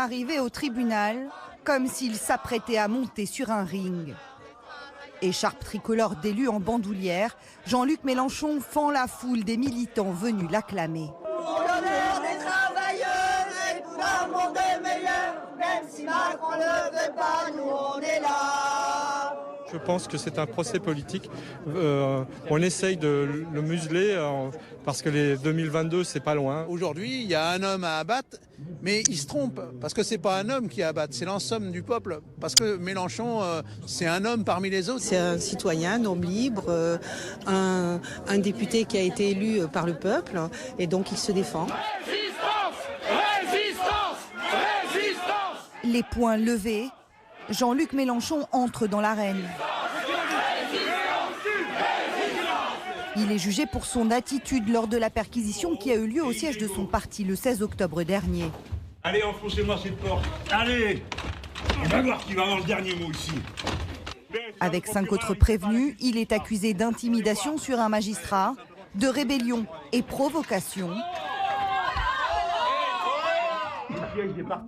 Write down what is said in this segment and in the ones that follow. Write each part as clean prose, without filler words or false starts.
arrivé au tribunal comme s'il s'apprêtait à monter sur un ring. Écharpe tricolore d'élu en bandoulière, Jean-Luc Mélenchon fend la foule des militants venus l'acclamer. Pour l'honneur des travailleurs et pour un monde meilleur, même si Macron ne le veut pas, nous on est là. Je pense que c'est un procès politique. On essaye de le museler parce que les 2022, c'est pas loin. Aujourd'hui, il y a un homme à abattre, mais il se trompe parce que c'est pas un homme qui abatte, c'est l'ensemble du peuple. Parce que Mélenchon, c'est un homme parmi les autres. C'est un citoyen, un homme libre, un député qui a été élu par le peuple, et donc il se défend. Résistance, résistance, résistance. Les poings levés, Jean-Luc Mélenchon entre dans l'arène. Il est jugé pour son attitude lors de la perquisition qui a eu lieu au siège de son parti le 16 octobre dernier. Allez, enfoncez-moi cette porte. Allez, on va voir qui va avoir le dernier mot ici. Avec 5 autres prévenus, il est accusé d'intimidation sur un magistrat, de rébellion et provocation.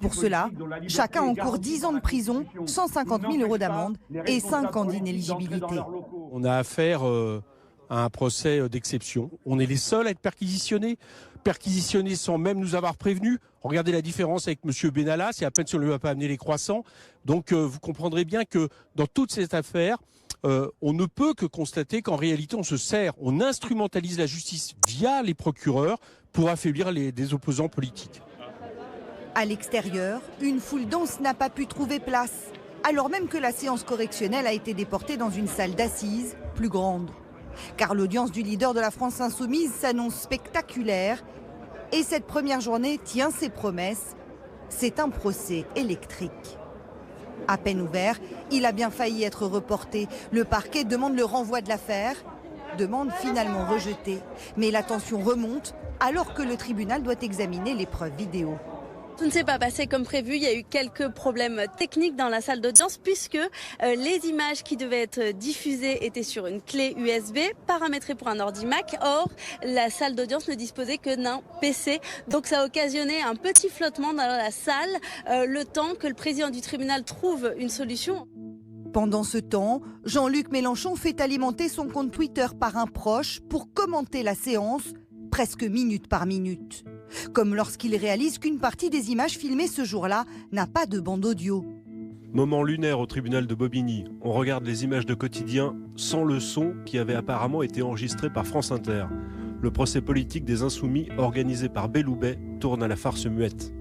Pour cela, chacun encourt 10 ans de prison, 150 000 € d'amende et 5 ans d'inéligibilité. On a affaire à un procès d'exception. On est les seuls à être perquisitionnés sans même nous avoir prévenus. Regardez la différence avec M. Benalla, c'est à peine si on ne lui a pas amené les croissants. Donc vous comprendrez bien que dans toute cette affaire, on ne peut que constater qu'en réalité on se sert, on instrumentalise la justice via les procureurs pour affaiblir des opposants politiques. À l'extérieur, une foule dense n'a pas pu trouver place, alors même que la séance correctionnelle a été déportée dans une salle d'assises plus grande. Car l'audience du leader de la France insoumise s'annonce spectaculaire et cette première journée tient ses promesses. C'est un procès électrique. À peine ouvert, il a bien failli être reporté. Le parquet demande le renvoi de l'affaire, demande finalement rejetée. Mais la tension remonte alors que le tribunal doit examiner les preuves vidéo. Tout ne s'est pas passé comme prévu, il y a eu quelques problèmes techniques dans la salle d'audience puisque les images qui devaient être diffusées étaient sur une clé USB paramétrée pour un ordi Mac. Or, la salle d'audience ne disposait que d'un PC. Donc ça a occasionné un petit flottement dans la salle, le temps que le président du tribunal trouve une solution. Pendant ce temps, Jean-Luc Mélenchon fait alimenter son compte Twitter par un proche pour commenter la séance, presque minute par minute. Comme lorsqu'il réalise qu'une partie des images filmées ce jour-là n'a pas de bande audio. Moment lunaire au tribunal de Bobigny. On regarde les images de quotidien sans le son qui avait apparemment été enregistré par France Inter. Le procès politique des Insoumis organisé par Belloubet tourne à la farce muette.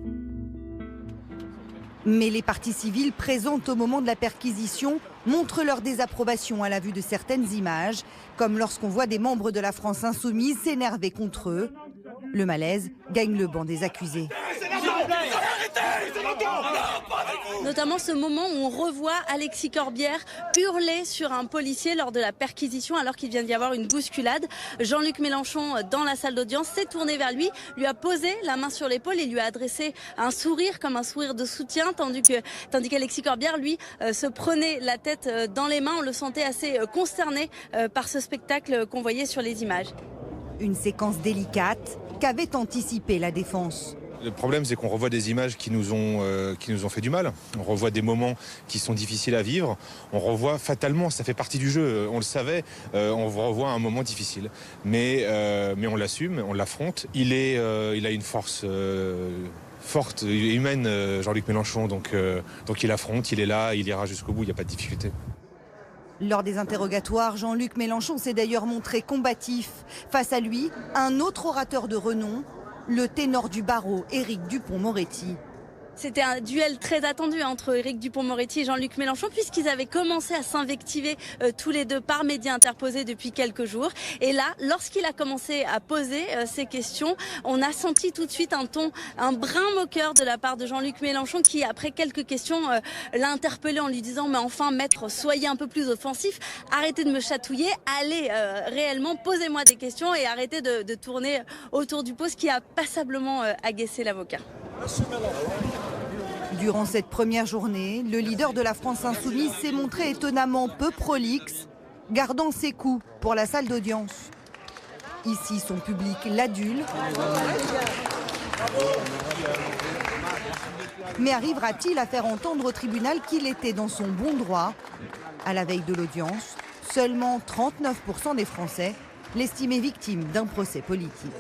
Mais les parties civiles présentes au moment de la perquisition montrent leur désapprobation à la vue de certaines images, comme lorsqu'on voit des membres de la France insoumise s'énerver contre eux. Le malaise gagne le banc des accusés. Notamment ce moment où on revoit Alexis Corbière hurler sur un policier lors de la perquisition alors qu'il vient d'y avoir une bousculade. Jean-Luc Mélenchon, dans la salle d'audience, s'est tourné vers lui, lui a posé la main sur l'épaule et lui a adressé un sourire comme un sourire de soutien, tandis qu'Alexis Corbière, lui, se prenait la tête dans les mains. On le sentait assez consterné par ce spectacle qu'on voyait sur les images. Une séquence délicate qu'avait anticipé la défense. Le problème, c'est qu'on revoit des images qui nous ont fait du mal. On revoit des moments qui sont difficiles à vivre. On revoit fatalement, ça fait partie du jeu. On le savait, on revoit un moment difficile. Mais on l'assume, on l'affronte. Il a une force forte et humaine, Jean-Luc Mélenchon. Donc il affronte, il est là, il ira jusqu'au bout, il n'y a pas de difficulté. Lors des interrogatoires, Jean-Luc Mélenchon s'est d'ailleurs montré combatif. Face à lui, un autre orateur de renom, le ténor du barreau, Éric Dupond-Moretti. C'était un duel très attendu entre Éric Dupond-Moretti et Jean-Luc Mélenchon puisqu'ils avaient commencé à s'invectiver tous les deux par médias interposés depuis quelques jours. Et là, lorsqu'il a commencé à poser ces questions, on a senti tout de suite un ton, un brin moqueur de la part de Jean-Luc Mélenchon qui, après quelques questions, l'a interpellé en lui disant « Mais enfin, maître, soyez un peu plus offensif, arrêtez de me chatouiller, allez réellement, posez-moi des questions et arrêtez de tourner autour du pot », ce qui a passablement agacé l'avocat. Durant cette première journée, le leader de la France insoumise s'est montré étonnamment peu prolixe, gardant ses coups pour la salle d'audience. Ici, son public l'adule. Mais arrivera-t-il à faire entendre au tribunal qu'il était dans son bon droit? À la veille de l'audience, seulement 39% des Français l'estimaient victime d'un procès politique.